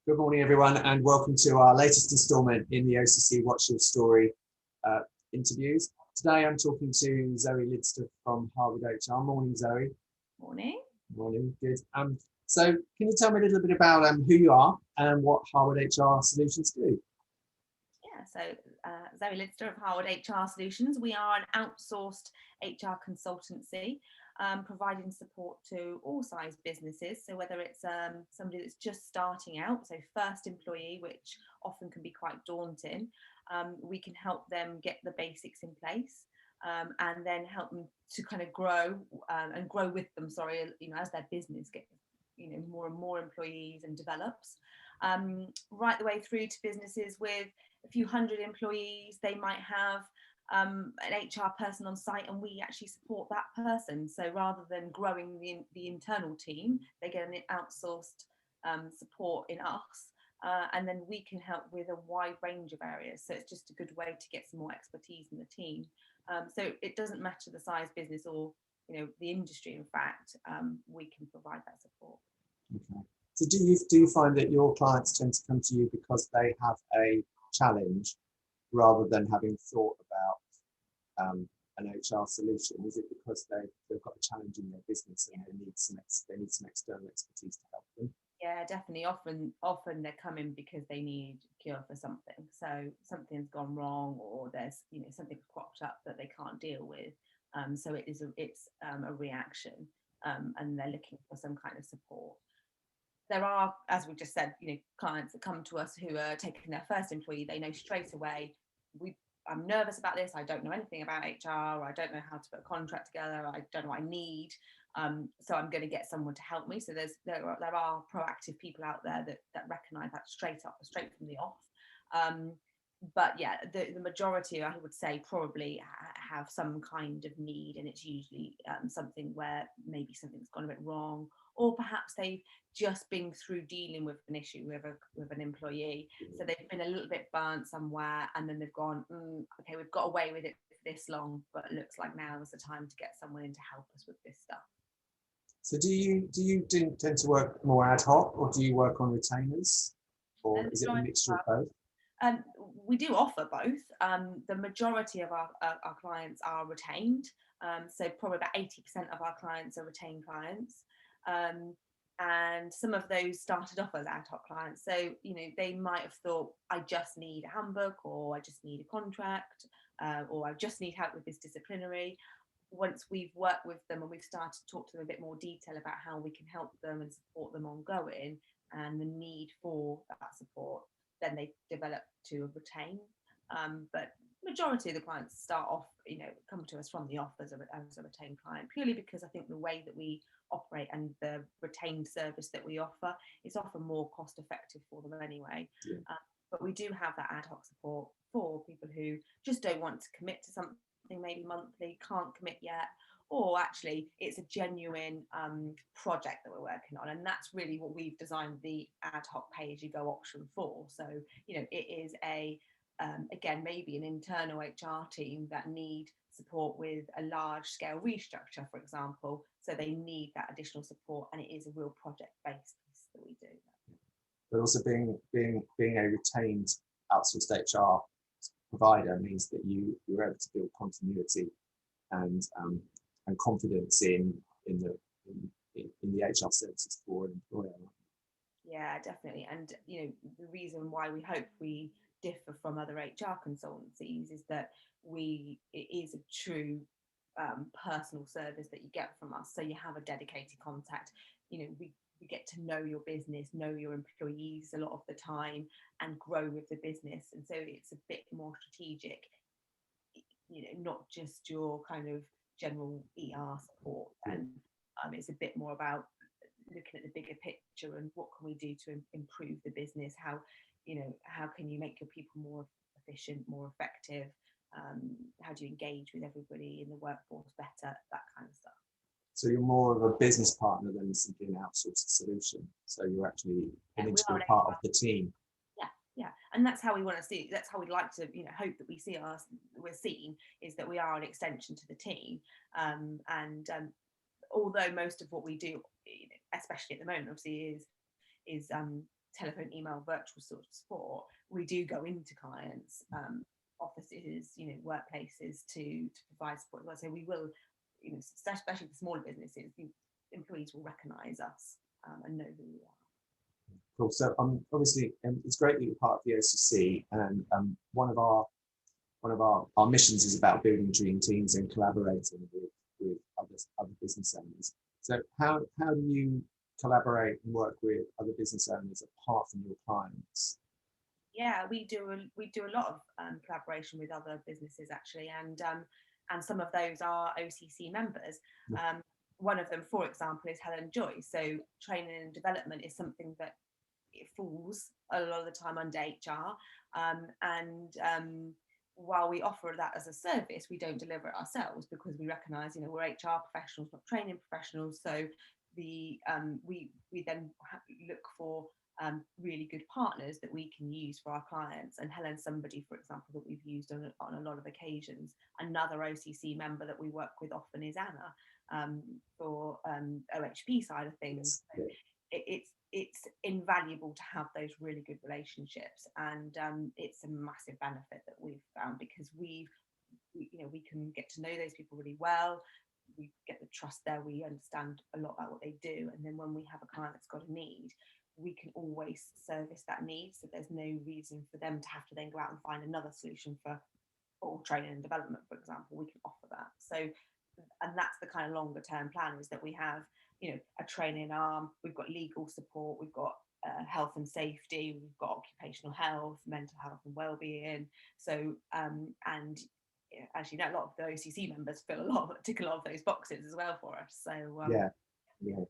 Good morning, everyone, and welcome to our latest instalment in the OCC What's Your Story interviews. Today, I'm talking to Zoe Lidster from Harwood HR. Morning, Zoe. Morning. Morning, good. So can you tell me a little bit about who you are and what Harwood HR Solutions do? Yeah, so Zoe Lidster of Harwood HR Solutions. We are an outsourced HR consultancy providing support to all size businesses. So whether it's somebody that's just starting out, so first employee, which often can be quite daunting, we can help them get the basics in place and then help them to kind of grow and grow with them, as their business gets, more and more employees and develops. Right the way through to businesses with a few hundred employees. They might have an HR person on site and we actually support that person. So rather than growing the internal team, they get an outsourced support in us. And then we can help with a wide range of areas. So it's just a good way to get some more expertise in the team. So it doesn't matter the size business or the industry. In fact, we can provide that support. Okay. So do you find that your clients tend to come to you because they have a challenge rather than having thought about an HR solution? Is it because they've got a challenge in their business and they need some external expertise to help them? Yeah, definitely. Often they're coming because they need a cure for something. So something's gone wrong, or there's something's cropped up that they can't deal with. So it's a reaction, and they're looking for some kind of support. There are, as we just said, clients that come to us who are taking their first employee. They know straight away, I'm nervous about this. I don't know anything about HR. I don't know how to put a contract together. I don't know what I need. So I'm going to get someone to help me. So there are proactive people out there that recognise that straight from the off. But yeah, the majority, I would say, probably have some kind of need, and it's usually something where maybe something's gone a bit wrong, or perhaps they've just been through dealing with an issue with an employee, so they've been a little bit burnt somewhere, and then they've gone, okay, we've got away with it for this long, but it looks like now is the time to get someone in to help us with this stuff. So do you tend to work more ad hoc, or do you work on retainers, or is it a mixture of both? We do offer both. The majority of our clients are retained. So probably about 80% of our clients are retained clients. And some of those started off as ad hoc clients. So, they might have thought, I just need a handbook, or I just need a contract, or I just need help with this disciplinary. Once we've worked with them and we've started to talk to them a bit more detail about how we can help them and support them ongoing and the need for that support, then they develop to retain. But majority of the clients start off, come to us from the off as a retained client, purely because I think the way that we operate and the retained service that we offer is often more cost effective for them anyway. Yeah. But we do have that ad hoc support for people who just don't want to commit to something, maybe monthly, can't commit yet, or actually it's a genuine project that we're working on, and that's really what we've designed the ad hoc pay as you go option for. So it is again, maybe an internal HR team that need support with a large scale restructure, for example, so they need that additional support, and it is a real project based piece that we do. But also being a retained outsourced HR provider means that you're able to build continuity and confidence in the HR services for an employer. Yeah, definitely. And the reason why we hope we differ from other HR consultancies is that it is a true personal service that you get from us. So you have a dedicated contact. We get to know your business, know your employees a lot of the time, and grow with the business. And so it's a bit more strategic, not just your kind of general ER support. And it's a bit more about looking at the bigger picture and what can we do to improve the business. How can you make your people more efficient, more effective? How do you engage with everybody in the workforce better? That kind of stuff. So you're more of a business partner than simply an outsourced solution. So you're actually an integral part of the team. Yeah, and that's how we want to see. That's how we'd like to, hope that we're seen, is that we are an extension to the team. And although most of what we do, especially at the moment, obviously is telephone, email, virtual sort of support, we do go into clients' offices, workplaces to provide support. So we will, especially for smaller businesses, the employees will recognise us and know who we are. Cool. So obviously, it's great that you're part of the OCC, and one of our missions is about building dream teams and collaborating with other business owners. So how do you collaborate and work with other business owners apart from your clients? Yeah, we do a lot of collaboration with other businesses actually, and some of those are OCC members. One of them, for example, is Helen Joy. So training and development is something that it falls a lot of the time under HR, and while we offer that as a service, we don't deliver it ourselves because we recognise, we're HR professionals, not training professionals. So we then look for really good partners that we can use for our clients. And Helen's somebody, for example, that we've used on a lot of occasions. Another OCC member that we work with often is Anna for OHP side of things. So it's invaluable to have those really good relationships, and it's a massive benefit that we've found because we can get to know those people really well. We get the trust there, we understand a lot about what they do, and then when we have a client that's got a need, we can always service that need. So there's no reason for them to have to then go out and find another solution for training and development, for example. We can offer that. So, and that's the kind of longer term plan, is that we have a training arm, we've got legal support, we've got health and safety, we've got occupational health, mental health and well-being. So and as you know, a lot of the OCC members tick a lot of those boxes as well for us. So yeah.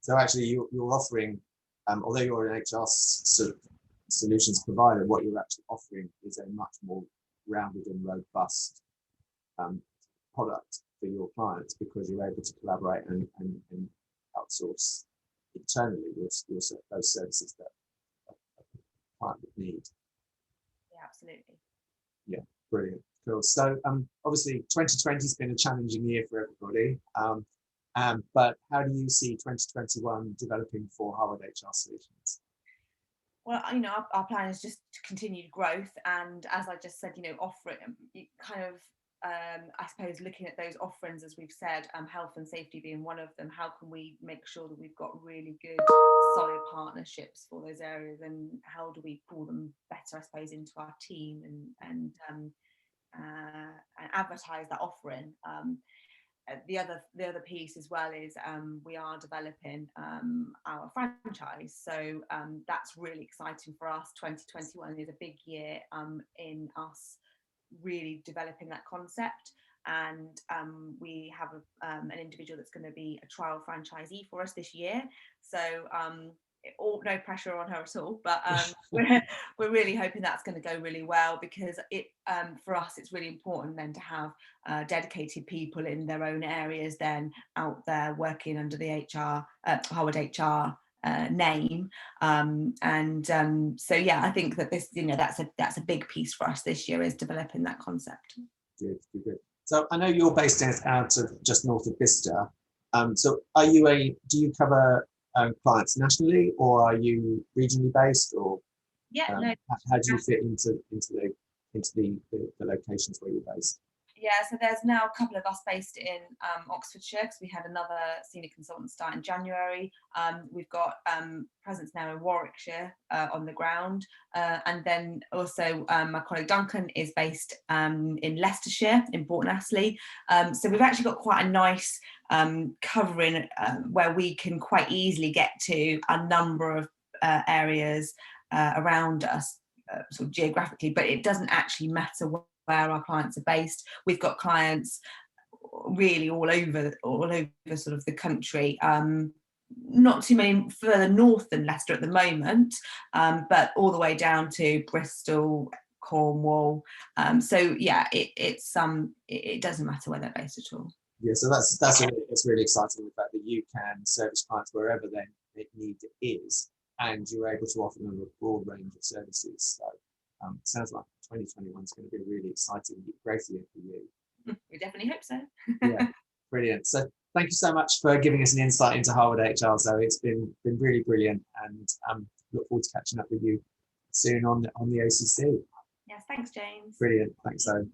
So actually you're offering, although you're an HR solutions provider, what you're actually offering is a much more rounded and robust product for your clients, because you're able to collaborate and outsource internally with those services that a client would need. Yeah, absolutely. Yeah, brilliant. Cool. So obviously 2020 has been a challenging year for everybody, but how do you see 2021 developing for Harwood HR Solutions? Well, our plan is just to continue growth, and as I just said, offer it kind of I suppose looking at those offerings, as we've said, health and safety being one of them. How can we make sure that we've got really good solid partnerships for those areas, and how do we pull them better, I suppose, into our team and advertise that offering. The other piece as well is we are developing our franchise, so that's really exciting for us. 2021 is a big year in us really developing that concept, and we have an individual that's going to be a trial franchisee for us this year. So no pressure on her at all, but we're really hoping that's going to go really well, because it for us it's really important then to have dedicated people in their own areas then out there working under the Harwood HR name, so yeah, I think that this that's a big piece for us this year, is developing that concept. Good. So I know you're based out of just north of Bicester. So do you cover clients nationally, or are you regionally based, or no, how do you fit into the locations where you're based? Yeah, so there's now a couple of us based in Oxfordshire, because we had another senior consultant start in January. We've got presence now in Warwickshire on the ground, and then also my colleague Duncan is based in Leicestershire, in Astley. So we've actually got quite a nice covering where we can quite easily get to a number of areas around us, sort of geographically, but it doesn't actually matter where our clients are based. We've got clients really all over sort of the country. Not too many further north than Leicester at the moment, but all the way down to Bristol, Cornwall. So yeah, it doesn't matter where they're based at all. Yeah, so that's really exciting, the fact that you can service clients wherever their need is, and you're able to offer them a broad range of services. So sounds like 2021 is going to be a really exciting, great year for you. We definitely hope so. Yeah, brilliant. So thank you so much for giving us an insight into Harwood HR. So it's been really brilliant, and look forward to catching up with you soon on the OCC. Yes, thanks, James. Brilliant. Thanks, Zoe.